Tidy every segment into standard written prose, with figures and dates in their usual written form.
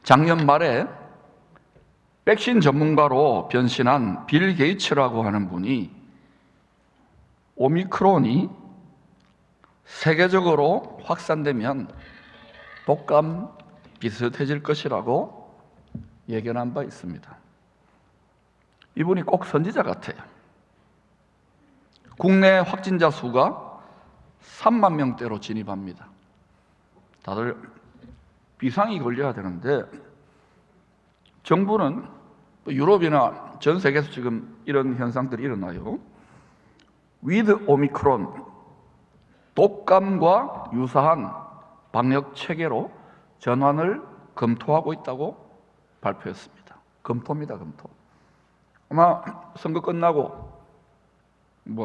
작년 말에 백신 전문가로 변신한 빌 게이츠라고 하는 분이 오미크론이 세계적으로 확산되면 독감 비슷해질 것이라고 예견한 바 있습니다. 이분이 꼭 선지자 같아요. 국내 확진자 수가 3만 명대로 진입합니다. 다들 비상이 걸려야 되는데 정부는 유럽이나 전 세계에서 지금 이런 현상들이 일어나요. with 오미크론, 독감과 유사한 방역 체계로 전환을 검토하고 있다고 발표했습니다. 검토입니다, 검토. 아마 선거 끝나고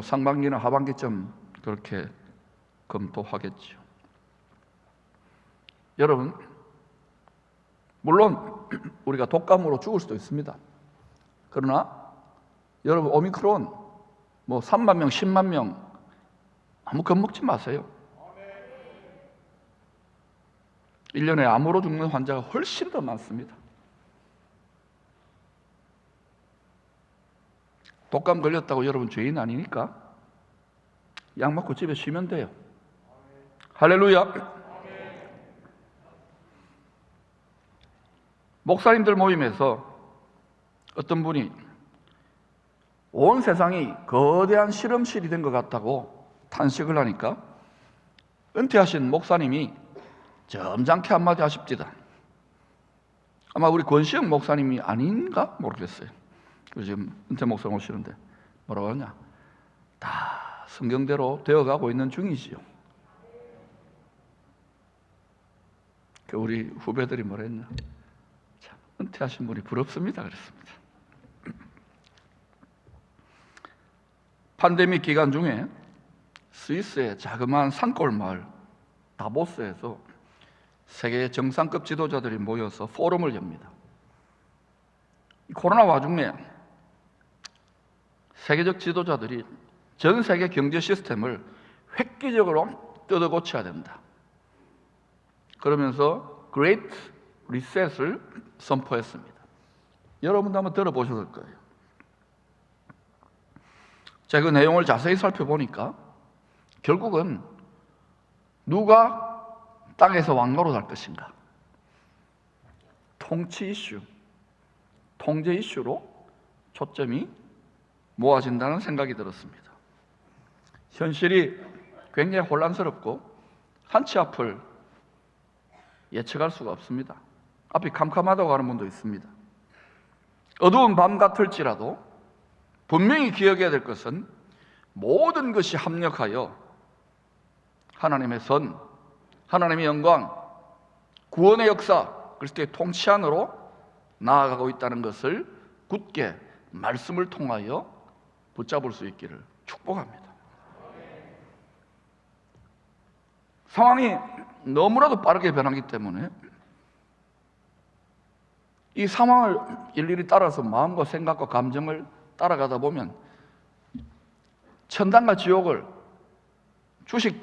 상반기나 하반기쯤 그렇게 검토하겠죠. 여러분, 물론 우리가 독감으로 죽을 수도 있습니다. 그러나 여러분, 오미크론 3만 명, 10만 명 아무 겁먹지 마세요. 1년에 암으로 죽는 환자가 훨씬 더 많습니다. 독감 걸렸다고 여러분 죄인 아니니까 약 먹고 집에 쉬면 돼요. 할렐루야. 목사님들 모임에서 어떤 분이 온 세상이 거대한 실험실이 된 것 같다고 탄식을 하니까 은퇴하신 목사님이 점잖게 한마디 하십니다. 아마 우리 권시영 목사님이 아닌가 모르겠어요. 지금 은퇴 목사님 오시는데 뭐라고 하냐? 다 성경대로 되어가고 있는 중이지요. 우리 후배들이 뭐라 했냐? 참, 은퇴하신 분이 부럽습니다 그랬습니다. 팬데믹 기간 중에 스위스의 자그마한 산골 마을 다보스에서 세계 정상급 지도자들이 모여서 포럼을 엽니다. 코로나 와중에 세계적 지도자들이 전 세계 경제 시스템을 획기적으로 뜯어 고쳐야 된다. 그러면서 Great Reset을 선포했습니다. 여러분도 한번 들어보셨을 거예요. 제가 그 내용을 자세히 살펴보니까 결국은 누가 땅에서 왕노릇할 것인가, 통치 이슈, 통제 이슈로 초점이 모아진다는 생각이 들었습니다. 현실이 굉장히 혼란스럽고 한치 앞을 예측할 수가 없습니다. 앞이 캄캄하다고 하는 분도 있습니다. 어두운 밤 같을지라도 분명히 기억해야 될 것은 모든 것이 합력하여 하나님의 선, 하나님의 영광, 구원의 역사, 그리스도의 통치 안으로 나아가고 있다는 것을 굳게 말씀을 통하여 붙잡을 수 있기를 축복합니다. 상황이 너무나도 빠르게 변하기 때문에 이 상황을 일일이 따라서 마음과 생각과 감정을 따라가다 보면 천당과 지옥을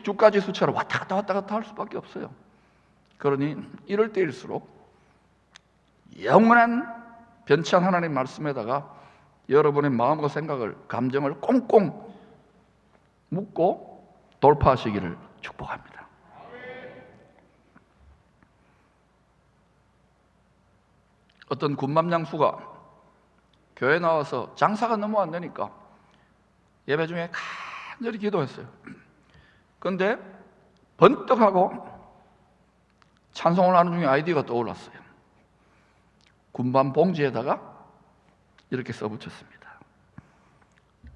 주가 지수처럼 왔다 갔다 할 수밖에 없어요. 그러니 이럴 때일수록 영원한 변치한 하나님 말씀에다가 여러분의 마음과 생각을, 감정을 꽁꽁 묶고 돌파하시기를 축복합니다. 어떤 군밤 장수가 교회 나와서 장사가 너무 안 되니까 예배 중에 간절히 기도했어요. 그런데 번뜩하고 찬송을 하는 중에 아이디어가 떠올랐어요. 군밤 봉지에다가 이렇게 써붙였습니다.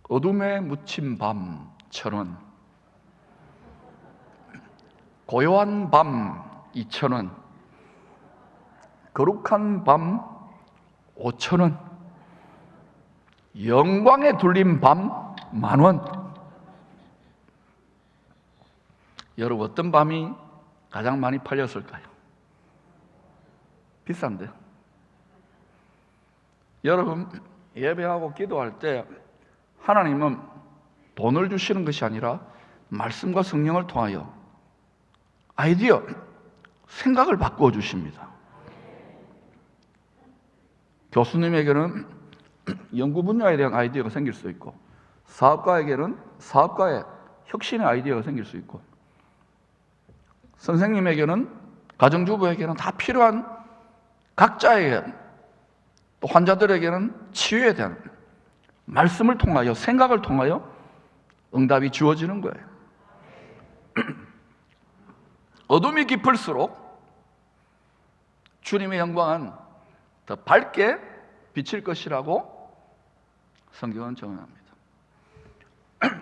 어둠에 묻힌 밤 1,000원, 고요한 밤 2,000원, 거룩한 밤 5,000원, 영광에 둘린 밤 10,000원. 여러분, 어떤 밤이 가장 많이 팔렸을까요? 비싼데. 여러분, 예배하고 기도할 때 하나님은 돈을 주시는 것이 아니라 말씀과 성령을 통하여 아이디어, 생각을 바꾸어 주십니다. 교수님에게는 연구 분야에 대한 아이디어가 생길 수 있고, 사업가에게는 사업가의 혁신의 아이디어가 생길 수 있고, 선생님에게는, 가정주부에게는 다 필요한, 각자에게, 또 환자들에게는 치유에 대한 말씀을 통하여, 생각을 통하여 응답이 주어지는 거예요. 어둠이 깊을수록 주님의 영광은 더 밝게 비칠 것이라고 성경은 정언합니다.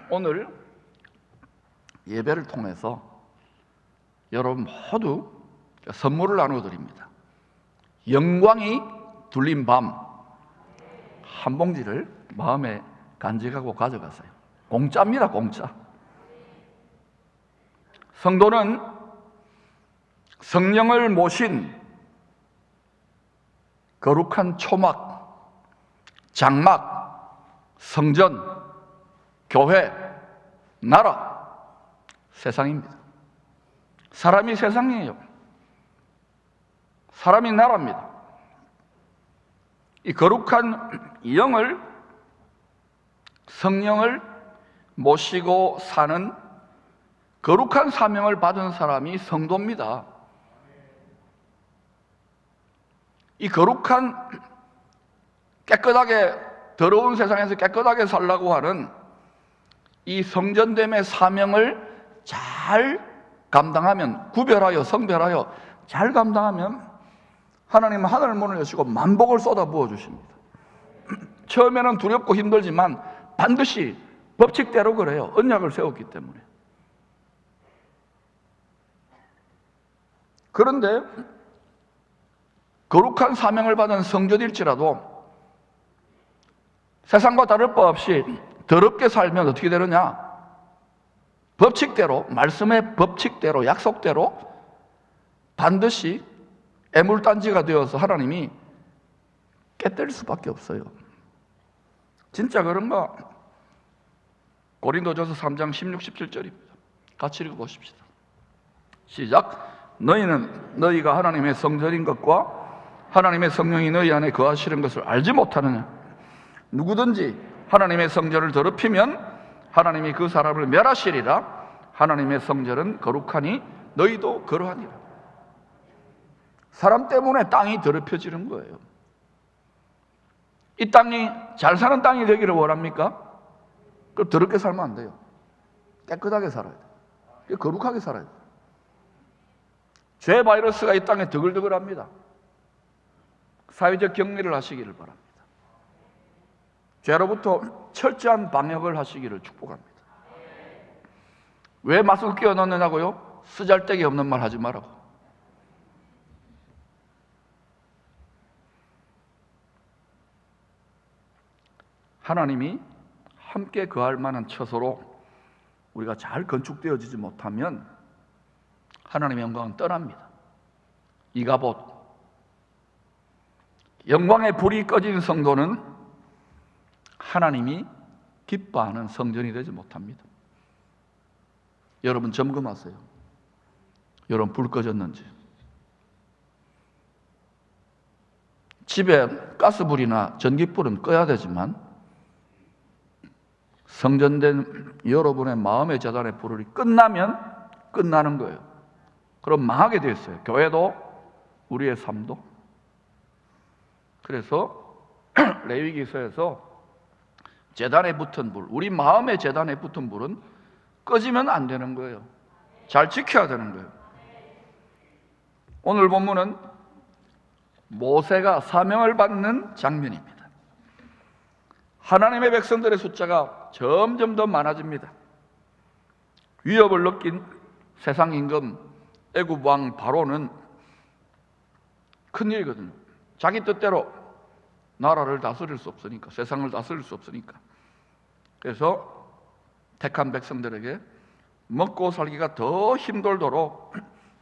오늘 예배를 통해서 여러분 모두 선물을 나눠드립니다. 영광이 둘린 밤 한 봉지를 마음에 간직하고 가져가세요. 공짜입니다, 공짜. 성도는 성령을 모신 거룩한 초막, 장막, 성전, 교회, 나라, 세상입니다. 사람이 세상이에요. 사람이 나라입니다. 이 거룩한 영을, 성령을 모시고 사는 거룩한 사명을 받은 사람이 성도입니다. 이 거룩한, 깨끗하게, 더러운 세상에서 깨끗하게 살라고 하는 이 성전됨의 사명을 잘 감당하면, 구별하여, 성별하여 잘 감당하면 하나님은 하늘 문을 여시고 만복을 쏟아 부어 주십니다. 처음에는 두렵고 힘들지만 반드시 법칙대로 그래요. 언약을 세웠기 때문에. 그런데 거룩한 사명을 받은 성전일지라도 세상과 다를 바 없이 더럽게 살면 어떻게 되느냐? 법칙대로, 말씀의 법칙대로, 약속대로 반드시 애물단지가 되어서 하나님이 깨뜨릴 수밖에 없어요. 진짜 그런가? 고린도전서 3장 16, 17절입니다. 같이 읽어보십시다. 시작. 너희는 너희가 하나님의 성전인 것과 하나님의 성령이 너희 안에 거하시는 것을 알지 못하느냐? 누구든지 하나님의 성전을 더럽히면 하나님이 그 사람을 멸하시리라. 하나님의 성전은 거룩하니 너희도 그러하니라. 사람 때문에 땅이 더럽혀지는 거예요. 이 땅이 잘 사는 땅이 되기를 원합니까? 그럼 더럽게 살면 안 돼요. 깨끗하게 살아야 돼요. 거룩하게 살아야 돼요. 죄 바이러스가 이 땅에 드글드글합니다. 사회적 격리를 하시기를 바랍니다. 죄로부터 철저한 방역을 하시기를 축복합니다. 왜 마스크 끼워 넣느냐고요? 쓰잘데기 없는 말 하지 말라고. 하나님이 함께 거할 만한 처소로 우리가 잘 건축되어지지 못하면 하나님의 영광은 떠납니다. 이가봇, 영광의 불이 꺼진 성도는 하나님이 기뻐하는 성전이 되지 못합니다. 여러분 점검하세요. 여러분 불 꺼졌는지. 집에 가스불이나 전기불은 꺼야 되지만 성전된 여러분의 마음의 재단의 불이 끝나면 끝나는 거예요. 그럼 망하게 되어 있어요. 교회도 우리의 삶도. 그래서 레위기서에서 재단에 붙은 불, 우리 마음의 재단에 붙은 불은 꺼지면 안 되는 거예요. 잘 지켜야 되는 거예요. 오늘 본문은 모세가 사명을 받는 장면입니다. 하나님의 백성들의 숫자가 점점 더 많아집니다. 위협을 느낀 세상 임금 애굽 왕 바로는 큰일이거든요. 자기 뜻대로 나라를 다스릴 수 없으니까, 세상을 다스릴 수 없으니까. 그래서 택한 백성들에게 먹고 살기가 더 힘들도록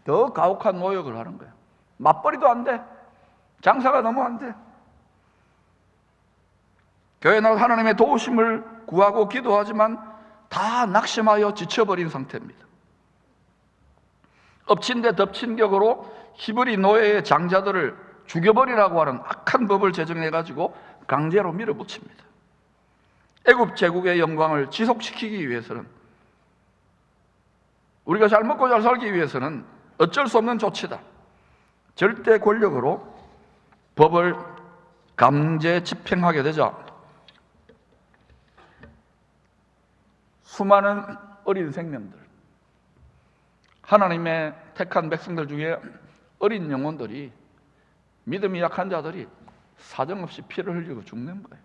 더 가혹한 노역을 하는 거예요. 맞벌이도 안 돼. 장사가 너무 안 돼. 교회 나가 하나님의 도우심을 구하고 기도하지만 다 낙심하여 지쳐버린 상태입니다. 엎친 데 덮친 격으로 히브리 노예의 장자들을 죽여버리라고 하는 악한 법을 제정해가지고 강제로 밀어붙입니다. 애굽 제국의 영광을 지속시키기 위해서는, 우리가 잘 먹고 잘 살기 위해서는 어쩔 수 없는 조치다. 절대 권력으로 법을 강제 집행하게 되자 수많은 어린 생명들, 하나님의 택한 백성들 중에 어린 영혼들이, 믿음이 약한 자들이 사정없이 피를 흘리고 죽는 거예요.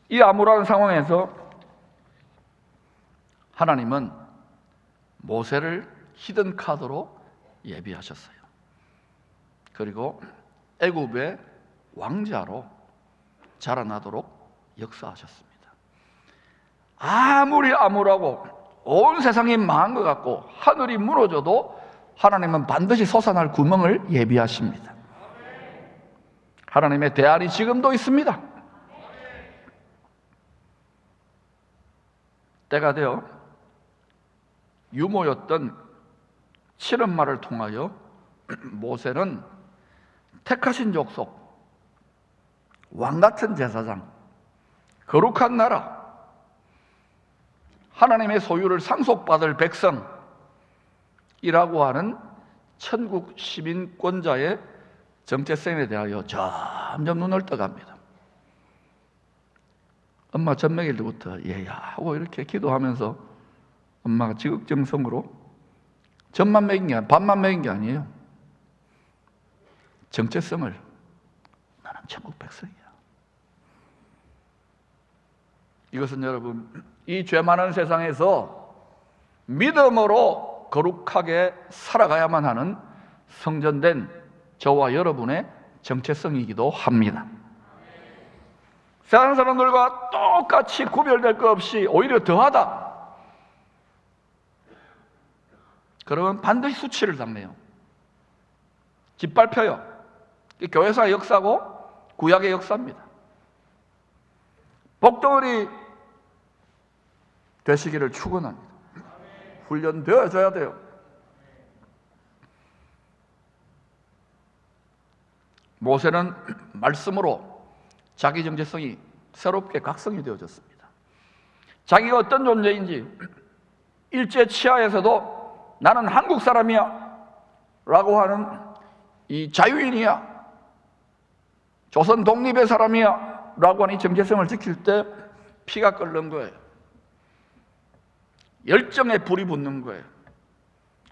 이 암울한 상황에서 하나님은 모세를 히든 카드로 예비하셨어요. 그리고 애굽의 왕자로 자라나도록 역사하셨습니다. 아무리 암울하고 온 세상이 망한 것 같고 하늘이 무너져도 하나님은 반드시 솟아날 구멍을 예비하십니다. 하나님의 대안이 지금도 있습니다. 때가 되어 유모였던 7엄마를 통하여 모세는 택하신 족속, 왕같은 제사장, 거룩한 나라, 하나님의 소유를 상속받을 백성이라고 하는 천국 시민권자의 정체성에 대하여 점점 눈을 떠갑니다. 엄마 젖 먹일 때부터 얘야 하고 이렇게 기도하면서 엄마가 지극정성으로 젖만 먹인 게 아니라 밥만 먹인 게 아니에요. 정체성을, 나는 천국 백성이야. 이것은 여러분, 이 죄 많은 세상에서 믿음으로 거룩하게 살아가야만 하는 성전된 저와 여러분의 정체성이기도 합니다. 세상 사람들과 똑같이 구별될 것 없이 오히려 더하다, 그러면 반드시 수치를 당해요. 짓밟혀요. 교회사의 역사고 구약의 역사입니다. 복덩어리 되시기를 축원합니다. 훈련되어져야 돼요. 모세는 말씀으로 자기 정체성이 새롭게 각성이 되어졌습니다. 자기가 어떤 존재인지, 일제 치하에서도 나는 한국 사람이야 라고 하는 이 자유인이야, 조선 독립의 사람이야 라고 하는 이 정체성을 지킬 때 피가 끓는 거예요. 열정에 불이 붙는 거예요.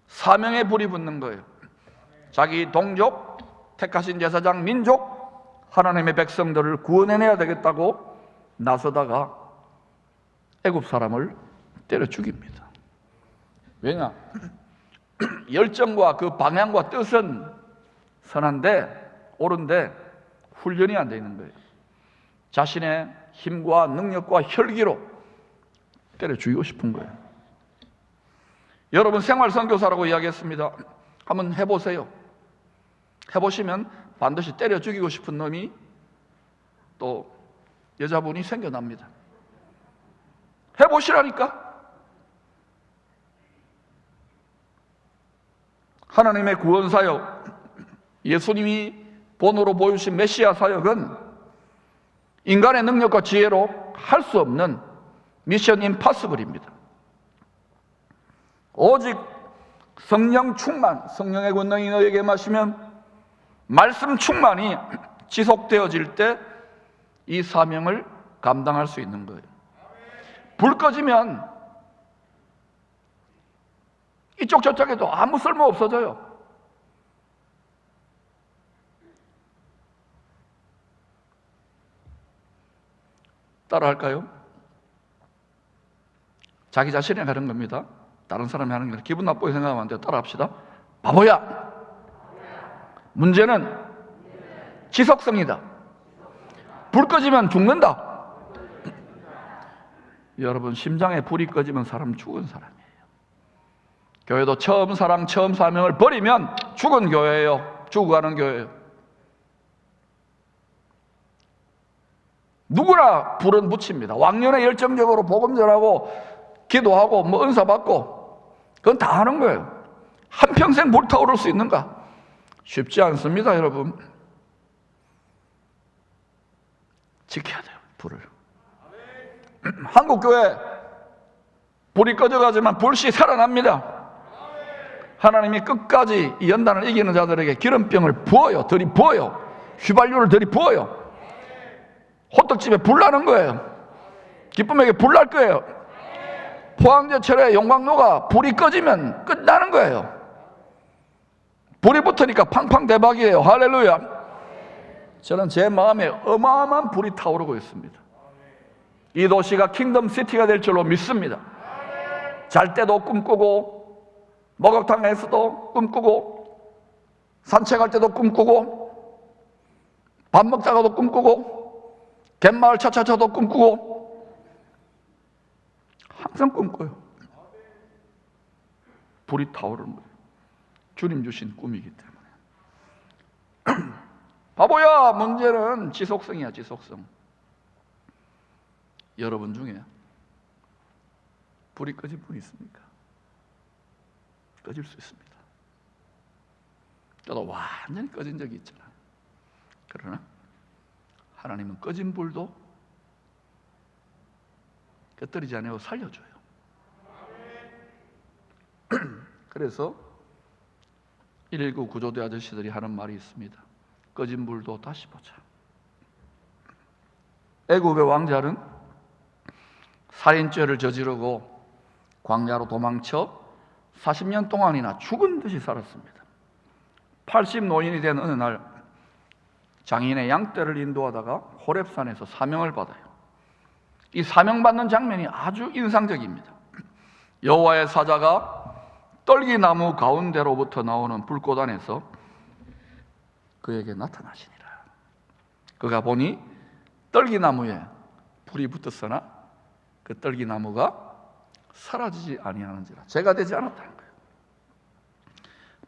사명에 불이 붙는 거예요. 자기 동족, 택하신 제사장, 민족, 하나님의 백성들을 구원해내야 되겠다고 나서다가 애굽 사람을 때려 죽입니다. 왜냐? 열정과 그 방향과 뜻은 선한데 옳은데 훈련이 안 되어 있는 거예요. 자신의 힘과 능력과 혈기로 때려 죽이고 싶은 거예요. 여러분, 생활 선교사라고 이야기했습니다. 한번 해보세요. 해보시면 반드시 때려 죽이고 싶은 놈이 또 여자분이 생겨납니다. 해보시라니까. 하나님의 구원 사역, 예수님이 본으로 보여주신 메시아 사역은 인간의 능력과 지혜로 할 수 없는 미션 임파서블입니다. 오직 성령 충만, 성령의 권능이 너에게 마시면 말씀 충만이 지속되어질 때 이 사명을 감당할 수 있는 거예요. 불 꺼지면 이쪽 저쪽에도 아무 쓸모 없어져요. 따라할까요? 자기 자신이 하는 겁니다. 다른 사람이 하는 게 기분 나쁘게 생각하면 안 돼요. 따라합시다. 바보야. 문제는 지속성이다. 불 꺼지면 죽는다. 여러분, 심장에 불이 꺼지면 사람 죽은 사람이에요. 교회도 처음 사랑, 처음 사명을 버리면 죽은 교회예요. 죽어가는 교회예요. 누구나 불은 붙입니다. 왕년에 열정적으로 복음 전하고 기도하고 뭐 은사 받고 그건 다 하는 거예요. 한평생 불타오를 수 있는가? 쉽지 않습니다, 여러분. 지켜야 돼요, 불을. 한국교회 불이 꺼져가지만 불씨 살아납니다. 하나님이 끝까지 이 연단을 이기는 자들에게 기름병을 부어요. 들이부어요. 휘발유를 들이부어요. 호떡집에 불 나는 거예요. 기쁨에게 불 날 거예요. 포항제철의 용광로가 불이 꺼지면 끝나는 거예요. 불이 붙으니까 팡팡 대박이에요. 할렐루야. 저는 제 마음에 어마어마한 불이 타오르고 있습니다. 이 도시가 킹덤 시티가 될 줄로 믿습니다. 잘 때도 꿈꾸고, 목욕탕에서도 꿈꾸고, 산책할 때도 꿈꾸고, 밥 먹다가도 꿈꾸고, 갯마을 차차차도 꿈꾸고, 항상 꿈꿔요. 불이 타오르는 거예요. 주님 주신 꿈이기 때문에. 바보야, 문제는 지속성이야, 지속성. 여러분 중에 불이 꺼진 분이 있습니까? 꺼질 수 있습니다. 저도 완전히 꺼진 적이 있잖아요. 그러나 하나님은 꺼진 불도 끄트리지 않고 살려줘요. 그래서 119 구조대 아저씨들이 하는 말이 있습니다. 꺼진 불도 다시 보자. 애굽의 왕자는 살인죄를 저지르고 광야로 도망쳐 40년 동안이나 죽은 듯이 살았습니다. 80노인이 된 어느 날 장인의 양떼를 인도하다가 호렙산에서 사명을 받아요. 이 사명받는 장면이 아주 인상적입니다. 여호와의 사자가 떨기나무 가운데로부터 나오는 불꽃 안에서 그에게 나타나시니라. 그가 보니 떨기나무에 불이 붙었으나 그 떨기나무가 사라지지 아니하는지라. 죄가 되지 않았다는 거예요.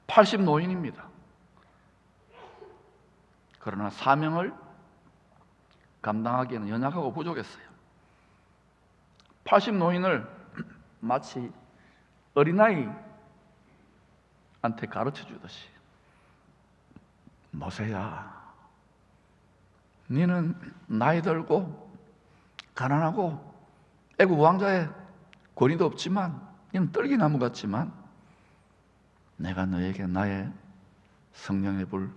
80노인입니다. 그러나 사명을 감당하기에는 연약하고 부족했어요. 80노인을 마치 어린아이한테 가르쳐 주듯이, 모세야, 너는 나이 들고 가난하고 애굽 왕자의 권위도 없지만 너는 떨기나무 같지만 내가 너에게 나의 성령의 불,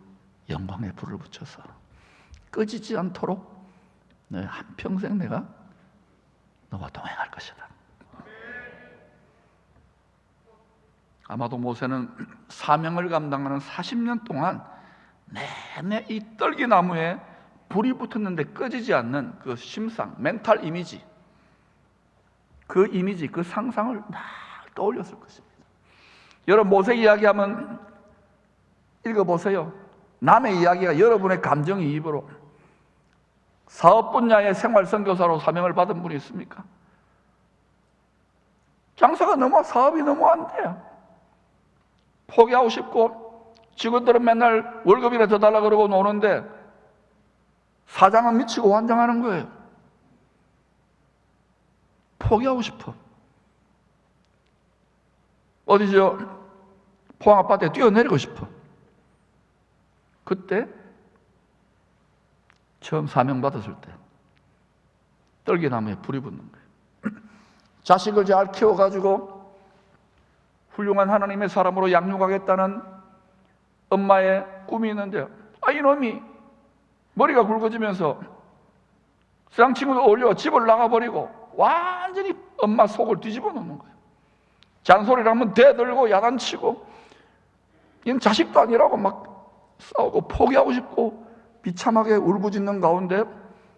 영광의 불을 붙여서 꺼지지 않도록 너 한평생 내가 너와 동행할 것이다. 아마도 모세는 사명을 감당하는 40년 동안 내내 이 떨기나무에 불이 붙었는데 꺼지지 않는 그 심상, 멘탈 이미지, 그 이미지, 그 상상을 막 떠올렸을 것입니다. 여러분, 모세 이야기하면 읽어보세요. 남의 이야기가 여러분의 감정이입으로. 사업 분야의 생활 선교사로 사명을 받은 분이 있습니까? 장사가 사업이 너무 안 돼요. 포기하고 싶고, 직원들은 맨날 월급이나 더 달라 그러고 노는데 사장은 미치고 환장하는 거예요. 포기하고 싶어. 어디죠? 포항 아파트에 뛰어내리고 싶어. 그때 처음 사명받았을 때 떨기나무에 불이 붙는 거예요. 자식을 잘 키워가지고 훌륭한 하나님의 사람으로 양육하겠다는 엄마의 꿈이 있는데, 이놈이 머리가 굵어지면서 세상 친구들 어울려 집을 나가버리고 완전히 엄마 속을 뒤집어 놓는 거예요. 잔소리를 하면 대들고 야단치고, 이건 자식도 아니라고 막 싸우고 포기하고 싶고 비참하게 울부짖는 가운데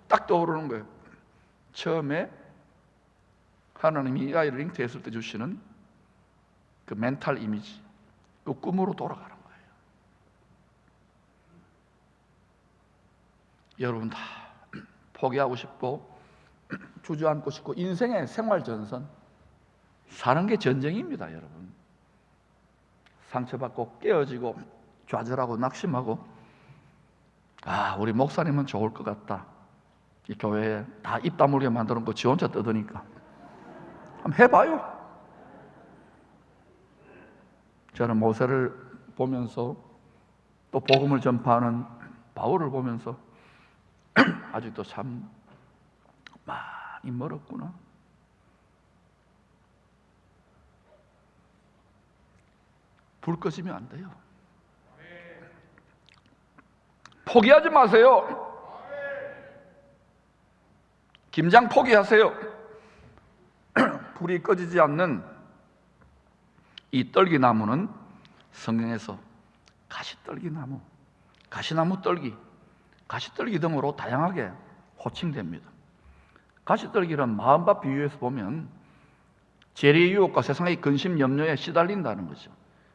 딱 떠오르는 거예요. 처음에 하나님이 이 아이를 잉태했을 때 주시는 그 멘탈 이미지, 그 꿈으로 돌아가는 거예요. 여러분 다 포기하고 싶고 주저앉고 싶고, 인생의 생활 전선, 사는 게 전쟁입니다. 여러분, 상처받고 깨어지고 좌절하고 낙심하고, 우리 목사님은 좋을 것 같다, 이 교회에 다 입 다물게 만드는 거 지 혼자 떠드니까 한번 해봐요. 저는 모세를 보면서 또 복음을 전파하는 바울을 보면서 아직도 참 많이 멀었구나. 불 꺼지면 안 돼요. 포기하지 마세요. 김장 포기하세요. 불이 꺼지지 않는 이 떨기나무는 성경에서 가시떨기나무, 가시나무 떨기, 가시떨기 등으로 다양하게 호칭됩니다. 가시떨기는 마음밭 비유에서 보면 재리의 유혹과 세상의 근심 염려에 시달린다는 거죠.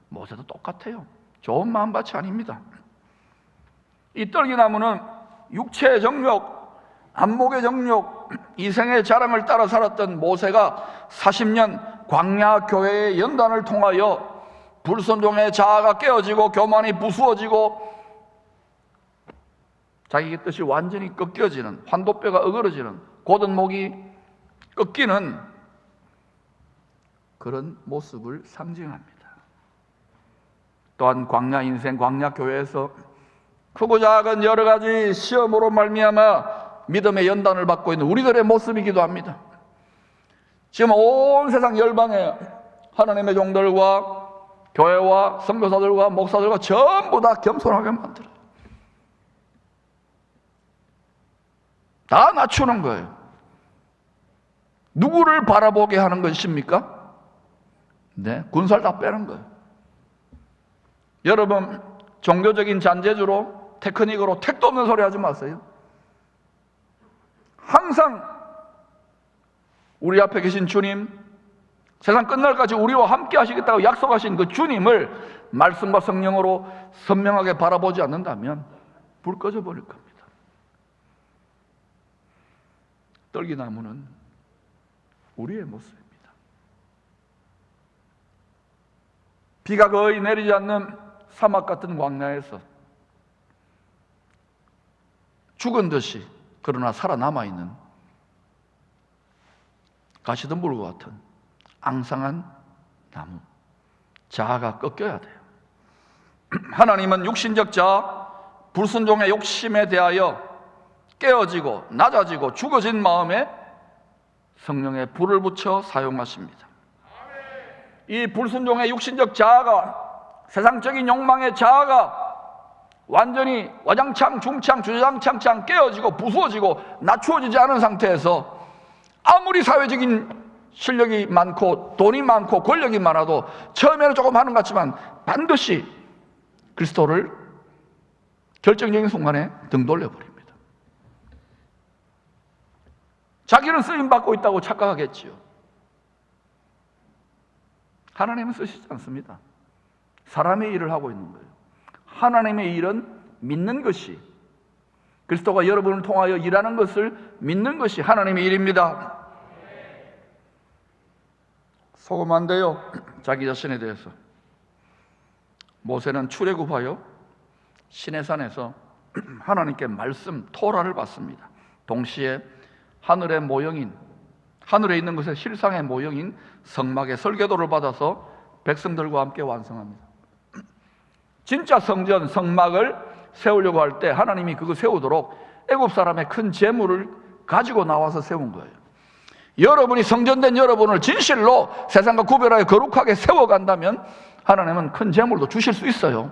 모세도 똑같아요. 좋은 마음밭이 아닙니다. 이 떨기나무는 육체의 정욕, 안목의 정욕, 이생의 자랑을 따라 살았던 모세가 40년 광야 교회의 연단을 통하여 불순종의 자아가 깨어지고 교만이 부수어지고 자기 뜻이 완전히 꺾여지는, 환도뼈가 어그러지는, 곧은 목이 꺾이는 그런 모습을 상징합니다. 또한 광야 인생, 광야 교회에서 크고 작은 여러 가지 시험으로 말미암아 믿음의 연단을 받고 있는 우리들의 모습이기도 합니다. 지금 온 세상 열방에 하나님의 종들과 교회와 선교사들과 목사들과 전부 다 겸손하게 만들어요. 다 낮추는 거예요. 누구를 바라보게 하는 것입니까? 네, 군살 다 빼는 거예요. 여러분, 종교적인 잔재주로, 테크닉으로 택도 없는 소리 하지 마세요. 항상 우리 앞에 계신 주님, 세상 끝날까지 우리와 함께 하시겠다고 약속하신 그 주님을 말씀과 성령으로 선명하게 바라보지 않는다면 불 꺼져 버릴 겁니다. 떨기나무는 우리의 모습입니다. 비가 거의 내리지 않는 사막 같은 광야에서 죽은 듯이 그러나 살아남아있는 가시덤불과 같은 앙상한 나무, 자아가 꺾여야 돼요. 하나님은 육신적 자아, 불순종의 욕심에 대하여 깨어지고 낮아지고 죽어진 마음에 성령의 불을 붙여 사용하십니다. 이 불순종의 육신적 자아가, 세상적인 욕망의 자아가 완전히 와장창 중창 주장창창 깨어지고 부수어지고 낮추어지지 않은 상태에서 아무리 사회적인 실력이 많고 돈이 많고 권력이 많아도 처음에는 조금 하는 것 같지만 반드시 그리스도를 결정적인 순간에 등 돌려버립니다. 자기는 쓰임받고 있다고 착각하겠지요. 하나님은 쓰시지 않습니다. 사람의 일을 하고 있는 거예요. 하나님의 일은 믿는 것이, 그리스도가 여러분을 통하여 일하는 것을 믿는 것이 하나님의 일입니다. 속으면 안 돼요. 자기 자신에 대해서. 모세는 출애굽하여 시내산에서 하나님께 말씀, 토라를 받습니다. 동시에 하늘의 모형인, 하늘에 있는 것의 실상의 모형인 성막의 설계도를 받아서 백성들과 함께 완성합니다. 진짜 성전, 성막을 세우려고 할 때 하나님이 그거 세우도록 애굽 사람의 큰 재물을 가지고 나와서 세운 거예요. 여러분이 성전된 여러분을 진실로 세상과 구별하여 거룩하게 세워간다면 하나님은 큰 재물도 주실 수 있어요.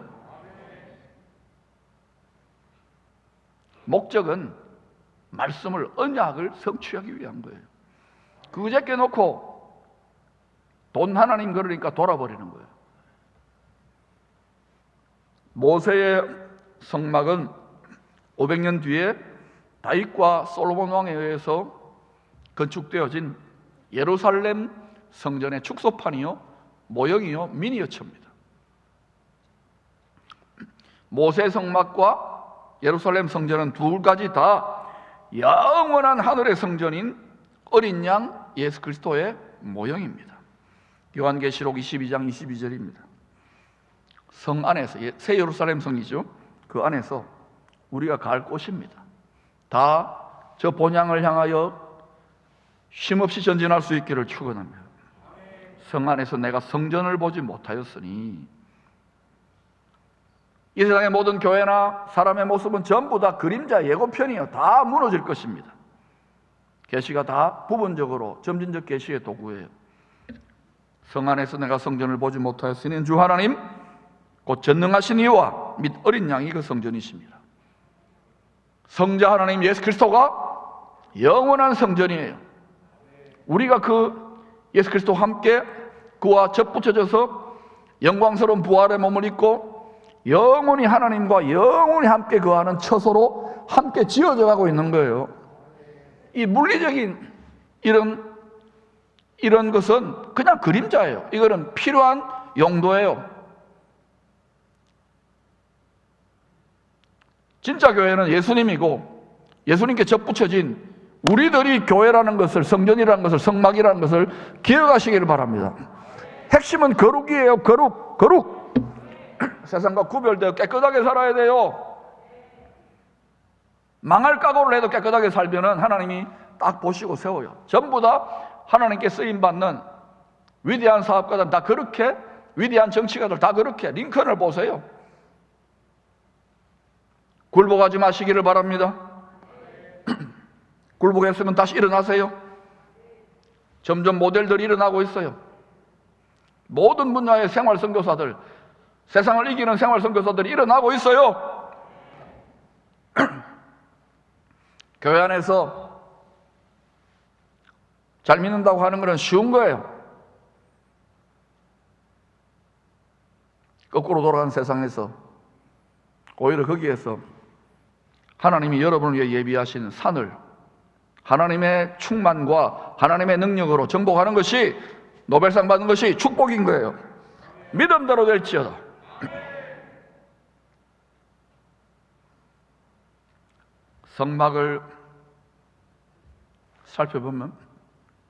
목적은 말씀을, 언약을 성취하기 위한 거예요. 그거 제껴놓고 돈 하나님 그러니까 돌아버리는 거예요. 모세의 성막은 500년 뒤에 다윗과 솔로몬 왕에 의해서 건축되어진 예루살렘 성전의 축소판이요, 모형이요, 미니어처입니다. 모세 성막과 예루살렘 성전은 둘 가지 다 영원한 하늘의 성전인 어린 양 예수 그리스도의 모형입니다. 요한계시록 22장 22절입니다. 성 안에서, 새 예루살렘 성이죠. 그 안에서 우리가 갈 곳입니다. 다 저 본향을 향하여 쉼없이 전진할 수 있기를 축원합니다. 성 안에서 내가 성전을 보지 못하였으니 이 세상의 모든 교회나 사람의 모습은 전부 다 그림자 예고편이에요. 다 무너질 것입니다. 계시가 다 부분적으로 점진적 계시의 도구예요. 성 안에서 내가 성전을 보지 못하였으니 주 하나님 곧 전능하신 이와 및 어린 양이 그 성전이십니다. 성자 하나님 예수 그리스도가 영원한 성전이에요. 우리가 그 예수 그리스도와 함께 그와 접붙여져서 영광스러운 부활의 몸을 입고 영원히 하나님과 영원히 함께 거하는 처소로 함께 지어져 가고 있는 거예요. 이 물리적인 이런 것은 그냥 그림자예요. 이거는 필요한 용도예요. 진짜 교회는 예수님이고 예수님께 접붙여진 우리들이 교회라는 것을, 성전이라는 것을, 성막이라는 것을 기억하시기를 바랍니다. 핵심은 거룩이에요. 거룩. 세상과 구별되어 깨끗하게 살아야 돼요. 망할 각오를 해도 깨끗하게 살면은 하나님이 딱 보시고 세워요. 전부 다 하나님께 쓰임받는 위대한 사업가들 다 그렇게, 위대한 정치가들 다 그렇게. 링컨을 보세요. 굴복하지 마시기를 바랍니다. 굴복했으면 다시 일어나세요. 점점 모델들이 일어나고 있어요. 모든 분야의 생활 선교사들, 세상을 이기는 생활 선교사들이 일어나고 있어요. 교회 안에서 잘 믿는다고 하는 것은 쉬운 거예요. 거꾸로 돌아가는 세상에서 오히려 거기에서 하나님이 여러분을 위해 예비하신 산을 하나님의 충만과 하나님의 능력으로 정복하는 것이, 노벨상 받는 것이 축복인 거예요. 믿음대로 될지어다. 성막을 살펴보면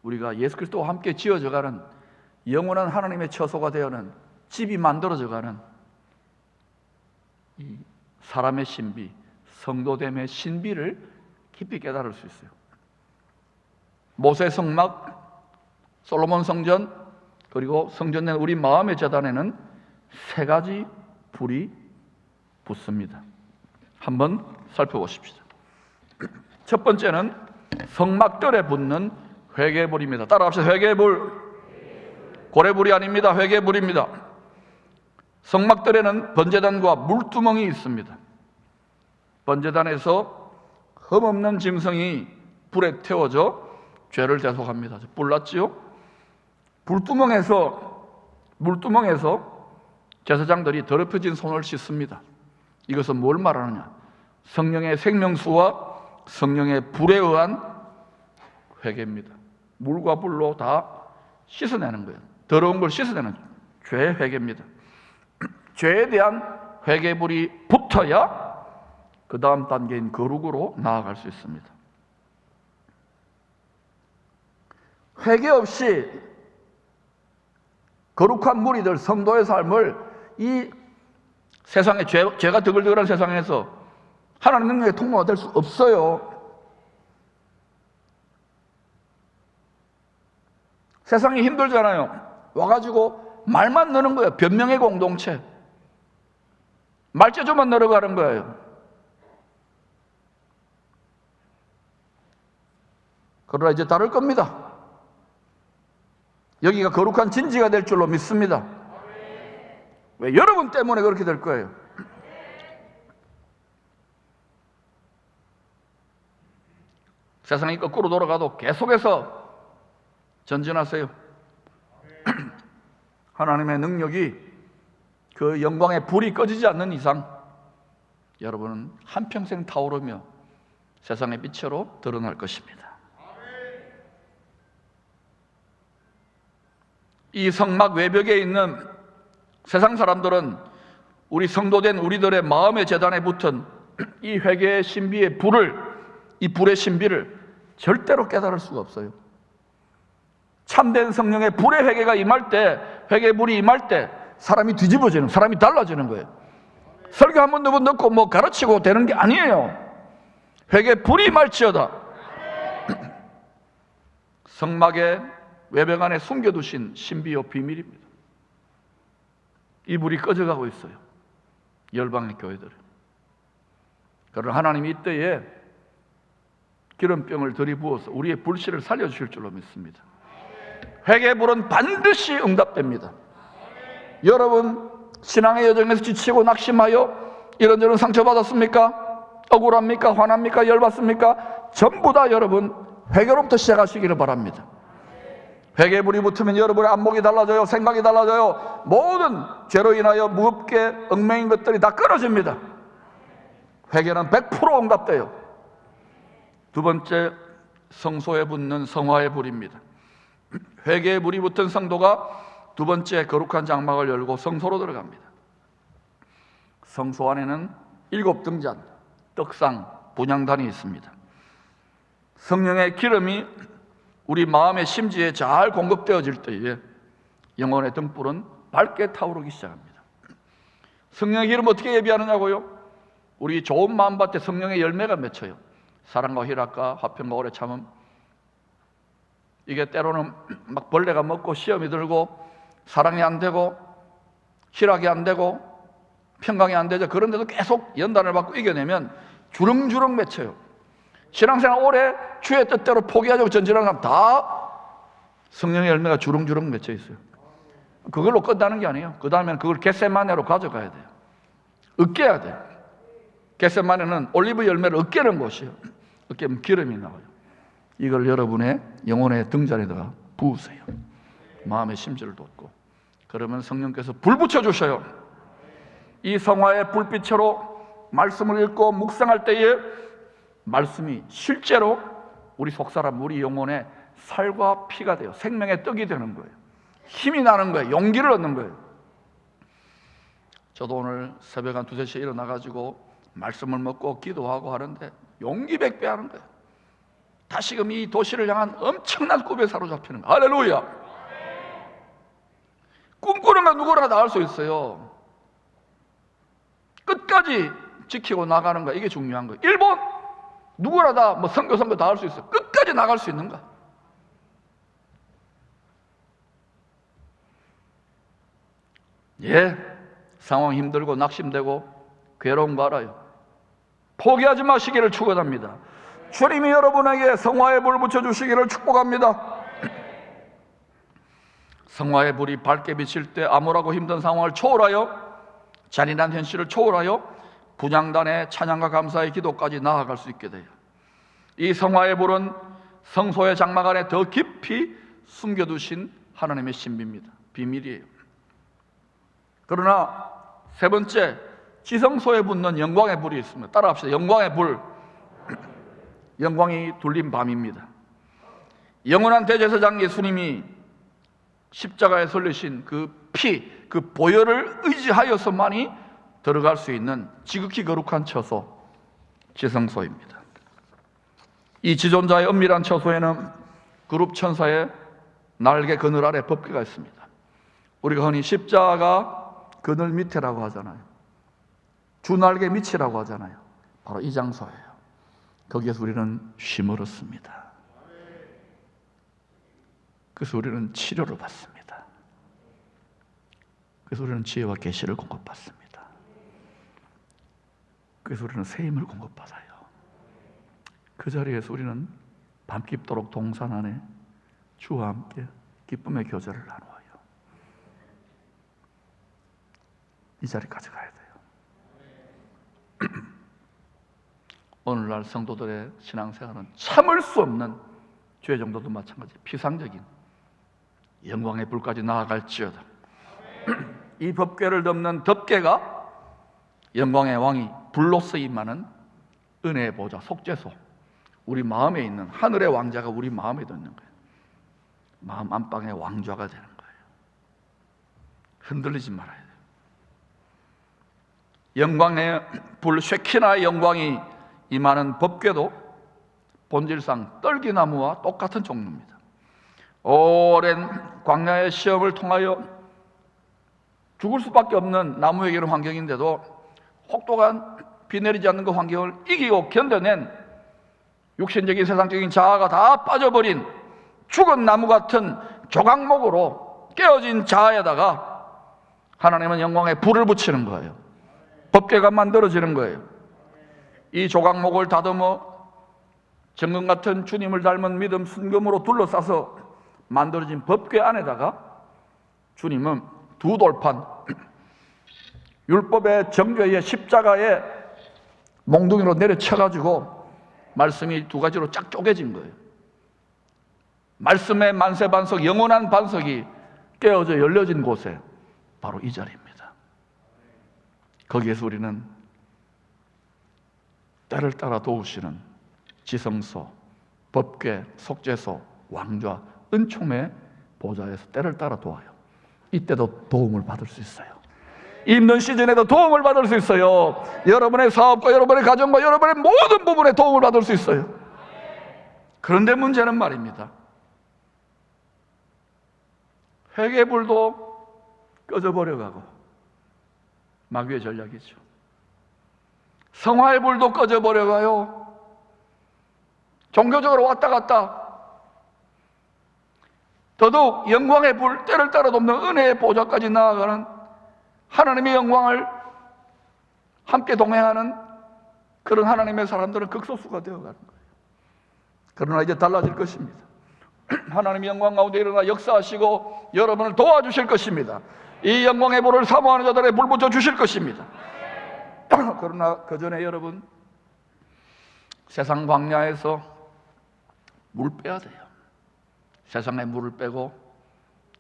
우리가 예수 그리스도와 함께 지어져가는 영원한 하나님의 처소가 되어는 집이 만들어져가는 이 사람의 신비, 성도됨의 신비를 깊이 깨달을 수 있어요. 모세 성막, 솔로몬 성전, 그리고 성전 내 우리 마음의 제단에는 세 가지 불이 붙습니다. 한번 살펴보십시오. 첫 번째는 성막들에 붙는 회개불입니다. 따라합시다. 회개불. 고래불이 아닙니다. 회개불입니다. 성막들에는 번제단과 물두멍이 있습니다. 번제단에서 흠없는 짐승이 불에 태워져 죄를 대속합니다. 불 났지요? 물두멍에서 제사장들이 더럽혀진 손을 씻습니다. 이것은 뭘 말하느냐? 성령의 생명수와 성령의 불에 의한 회개입니다. 물과 불로 다 씻어내는 거예요. 더러운 걸 씻어내는 죄 회개입니다. 죄에 대한 회개불이 붙어야 그 다음 단계인 거룩으로 나아갈 수 있습니다. 회개 없이 거룩한 무리들, 성도의 삶을 이 세상에 죄가 드글드글한 세상에서 하나님 능력의 통로가 될 수 없어요. 세상이 힘들잖아요. 와가지고 말만 넣는 거예요. 변명의 공동체. 말재주만 늘어가는 거예요. 그러나 이제 다를 겁니다. 여기가 거룩한 진지가 될 줄로 믿습니다. 왜? 여러분 때문에 그렇게 될 거예요. 세상이 거꾸로 돌아가도 계속해서 전진하세요. 하나님의 능력이, 그 영광의 불이 꺼지지 않는 이상 여러분은 한평생 타오르며 세상의 빛으로 드러날 것입니다. 이 성막 외벽에 있는 세상 사람들은 우리 성도된 우리들의 마음의 제단에 붙은 이 회개의 신비의 불을, 이 불의 신비를 절대로 깨달을 수가 없어요. 참된 성령의 불의 회개가 임할 때, 회개불이 임할 때 사람이 뒤집어지는, 사람이 달라지는 거예요. 설교 한 번 두 번 듣고 뭐 가르치고 되는 게 아니에요. 회개불이 임할지어다. 성막의 외벽 안에 숨겨두신 신비요 비밀입니다. 이 불이 꺼져가고 있어요. 열방의 교회들. 그러나 하나님이 이때에 기름병을 들이부어서 우리의 불씨를 살려주실 줄로 믿습니다. 회개의 불은 반드시 응답됩니다. 여러분, 신앙의 여정에서 지치고 낙심하여 이런저런 상처받았습니까? 억울합니까? 화납니까? 열받습니까? 전부 다 여러분 회개로부터 시작하시기를 바랍니다. 회개의 불이 붙으면 여러분의 안목이 달라져요. 생각이 달라져요. 모든 죄로 인하여 무겁게 얽매인 것들이 다 끊어집니다. 회개는 100% 응답돼요. 두 번째, 성소에 붙는 성화의 불입니다. 회개의 불이 붙은 성도가 두 번째 거룩한 장막을 열고 성소로 들어갑니다. 성소 안에는 7등잔, 떡상, 분향단이 있습니다. 성령의 기름이 우리 마음의 심지에 잘 공급되어질 때에 영혼의 등불은 밝게 타오르기 시작합니다. 성령의 기름 어떻게 예비하느냐고요? 우리 좋은 마음밭에 성령의 열매가 맺혀요. 사랑과 희락과 화평과 오래 참음. 이게 때로는 막 벌레가 먹고 시험이 들고 사랑이 안 되고 희락이 안 되고 평강이 안 되죠. 그런데도 계속 연단을 받고 이겨내면 주렁주렁 맺혀요. 신앙생활 오래 주의 뜻대로 포기하자고 전진하는 사람 다 성령의 열매가 주렁주렁 맺혀 있어요. 그걸로 끝나는 게 아니에요. 그 다음에는 그걸 겟세마네로 가져가야 돼요. 으깨야 돼요. 겟세마네는 올리브 열매를 으깨는 곳이에요. 으깨면 기름이 나와요. 이걸 여러분의 영혼의 등잔에다가 부으세요. 마음의 심지를 돋고. 그러면 성령께서 불 붙여주셔요. 이 성화의 불빛으로 말씀을 읽고 묵상할 때에 말씀이 실제로 우리 속사람, 우리 영혼의 살과 피가 돼요. 생명의 떡이 되는 거예요. 힘이 나는 거예요. 용기를 얻는 거예요. 저도 오늘 새벽 한 2-3시에 일어나가지고 말씀을 먹고 기도하고 하는데 용기 백배하는 거예요. 다시금 이 도시를 향한 엄청난 꿈에 사로잡히는 거예요. 할렐루야. 꿈꾸는 건 누구나 다 할 수 있어요. 끝까지 지키고 나가는 거, 이게 중요한 거예요. 일본 누구나 다 뭐 선교 다 할 수 있어요. 끝까지 나갈 수 있는가? 예, 상황 힘들고 낙심되고 괴로운 거 알아요. 포기하지 마시기를 축원합니다. 주님이 여러분에게 성화의 불 붙여주시기를 축복합니다. 성화의 불이 밝게 비칠 때 암울하고 힘든 상황을 초월하여, 잔인한 현실을 초월하여 분향단의 찬양과 감사의 기도까지 나아갈 수 있게 돼요. 이 성화의 불은 성소의 장막 안에 더 깊이 숨겨두신 하나님의 신비입니다. 비밀이에요. 그러나 세 번째, 지성소에 붙는 영광의 불이 있습니다. 따라합시다. 영광의 불. 영광이 둘린 밤입니다. 영원한 대제사장 예수님이 십자가에 설리신 그 피, 그 보혈을 의지하여서만이 들어갈 수 있는 지극히 거룩한 처소, 지성소입니다. 이 지존자의 은밀한 처소에는 그룹 천사의 날개 그늘 아래 법궤가 있습니다. 우리가 흔히 십자가 그늘 밑에라고 하잖아요. 주 날개 밑이라고 하잖아요. 바로 이 장소예요. 거기에서 우리는 쉼 얻었습니다. 그래서 우리는 치료를 받습니다. 그래서 우리는 지혜와 계시를 공급받습니다. 그래서 우리는 새 힘을 공급받아요. 그 자리에서 우리는 밤깊도록 동산 안에 주와 함께 기쁨의 교제를 나누어요. 이 자리까지 가야 돼요. 오늘날 성도들의 신앙생활은 참을 수 없는 죄 정도도 마찬가지, 피상적인 영광의 불까지 나아갈지어다. 이 법궤를 덮는 덮개가 영광의 왕이 불로서 임하는 은혜의 보좌, 속죄소, 우리 마음에 있는 하늘의 왕자가 우리 마음에 있는 거예요. 마음 안방의 왕좌가 되는 거예요. 흔들리지 말아야 돼요. 영광의 불, 쉐키나의 영광이 임하는 법궤도 본질상 떨기나무와 똑같은 종류입니다. 오랜 광야의 시험을 통하여 죽을 수밖에 없는 나무에게는 환경인데도 혹독한 비 내리지 않는 그 환경을 이기고 견뎌낸 육신적인 세상적인 자아가 다 빠져버린 죽은 나무 같은 조각목으로 깨어진 자아에다가 하나님은 영광의 불을 붙이는 거예요. 법궤가 만들어지는 거예요. 이 조각목을 다듬어 정금 같은 주님을 닮은 믿음 순금으로 둘러싸서 만들어진 법궤 안에다가 주님은 두 돌판, 율법의 정죄의 십자가에 몽둥이로 내려쳐가지고 말씀이 두 가지로 쫙 쪼개진 거예요. 말씀의 만세 반석, 영원한 반석이 깨어져 열려진 곳에 바로 이 자리입니다. 거기에서 우리는 때를 따라 도우시는 지성소, 법궤, 속죄소, 왕좌, 은총의 보좌에서 때를 따라 도와요. 이때도 도움을 받을 수 있어요. 힘든 시즌에도 도움을 받을 수 있어요. 여러분의 사업과 여러분의 가정과 여러분의 모든 부분에 도움을 받을 수 있어요. 그런데 문제는 말입니다, 회개불도 꺼져버려가고, 마귀의 전략이죠. 성화의 불도 꺼져버려가요. 종교적으로 왔다 갔다. 더더욱 영광의 불, 때를 따라 돕는 은혜의 보좌까지 나아가는 하나님의 영광을 함께 동행하는 그런 하나님의 사람들은 극소수가 되어가는 거예요. 그러나 이제 달라질 것입니다. 하나님의 영광 가운데 일어나 역사하시고 여러분을 도와주실 것입니다. 이 영광의 불을 사모하는 자들의 불 붙여 주실 것입니다. 그러나 그 전에 여러분, 세상 광야에서 물 빼야 돼요. 세상의 물을 빼고,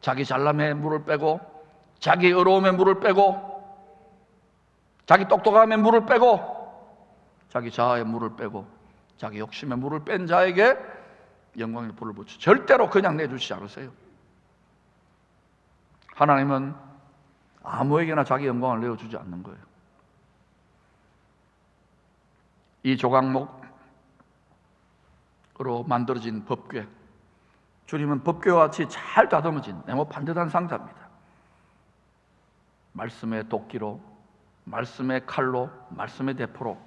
자기 잘남의 물을 빼고, 자기 의로움의 물을 빼고, 자기 똑똑함의 물을 빼고, 자기 자아의 물을 빼고, 자기 욕심의 물을 뺀 자에게 영광의 불을 붙여 절대로 그냥 내주시지 않으세요. 하나님은 아무에게나 자기 영광을 내어주지 않는 거예요. 이 조각목으로 만들어진 법궤, 주님은 법궤와 같이 잘 다듬어진 네모 반듯한 상자입니다. 말씀의 도끼로, 말씀의 칼로, 말씀의 대표로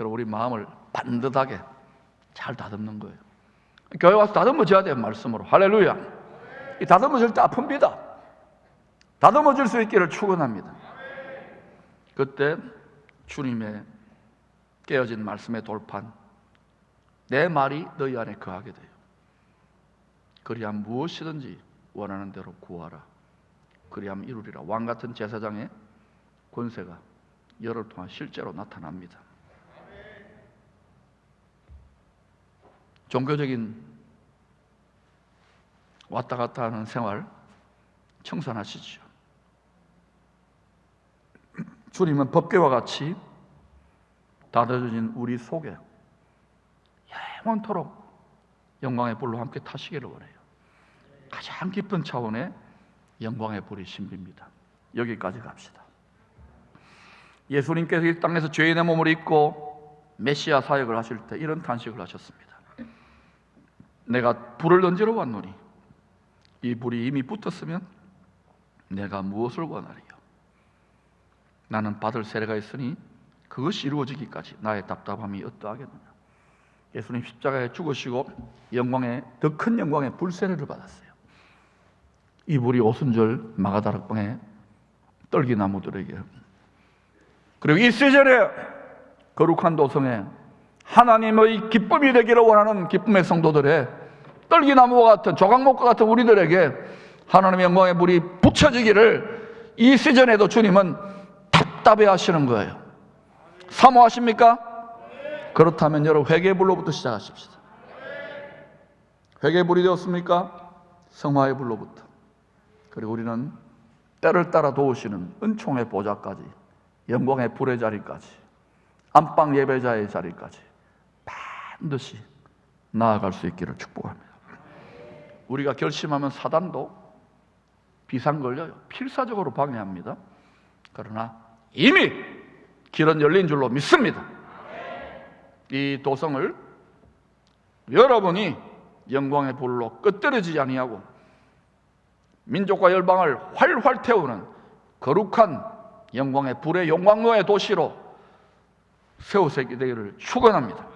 우리 마음을 반듯하게 잘 다듬는 거예요. 교회 와서 다듬어져야 돼요. 말씀으로. 할렐루야. 이 다듬어질 때 아픕니다. 다듬어질 수 있기를 축원합니다. 그때 주님의 깨어진 말씀의 돌판, 내 말이 너희 안에 거하게 돼요. 그리하면 무엇이든지 원하는 대로 구하라. 그리하면 이루리라. 왕같은 제사장의 권세가 열흘 동안 실제로 나타납니다. 종교적인 왔다 갔다 하는 생활 청산하시죠. 주님은 법궤와 같이 다듬어진 우리 속에 영원토록 영광의 불로 함께 타시기를 원해요. 가장 깊은 차원의 영광의 불이 신비입니다. 여기까지 갑시다. 예수님께서 이 땅에서 죄인의 몸을 입고 메시아 사역을 하실 때 이런 탄식을 하셨습니다. 내가 불을 던지러 왔노니 이 불이 이미 붙었으면 내가 무엇을 원하리요? 나는 받을 세례가 있으니 그것이 이루어지기까지 나의 답답함이 어떠하겠느냐? 예수님 십자가에 죽으시고 더 큰 영광의 불세례를 받았어요. 이 불이 오순절 마가다락방의 떨기나무들에게, 그리고 이 시절에 거룩한 도성에 하나님의 기쁨이 되기를 원하는 기쁨의 성도들의 떨기나무와 같은, 조각목과 같은 우리들에게 하나님의 영광의 불이 붙여지기를 이 시즌에도 주님은 답답해 하시는 거예요. 사모하십니까? 그렇다면 여러분, 회개불로부터 시작하십시다. 회개불이 되었습니까? 성화의 불로부터. 그리고 우리는 때를 따라 도우시는 은총의 보좌까지, 영광의 불의 자리까지, 안방 예배자의 자리까지 반드시 나아갈 수 있기를 축복합니다. 우리가 결심하면 사단도 비상 걸려요. 필사적으로 방해합니다. 그러나 이미 길은 열린 줄로 믿습니다. 이 도성을 여러분이 영광의 불로 끄트러지지 아니하고 민족과 열방을 활활 태우는 거룩한 영광의 불의 영광로의 도시로 세우시게 되기를 축원합니다.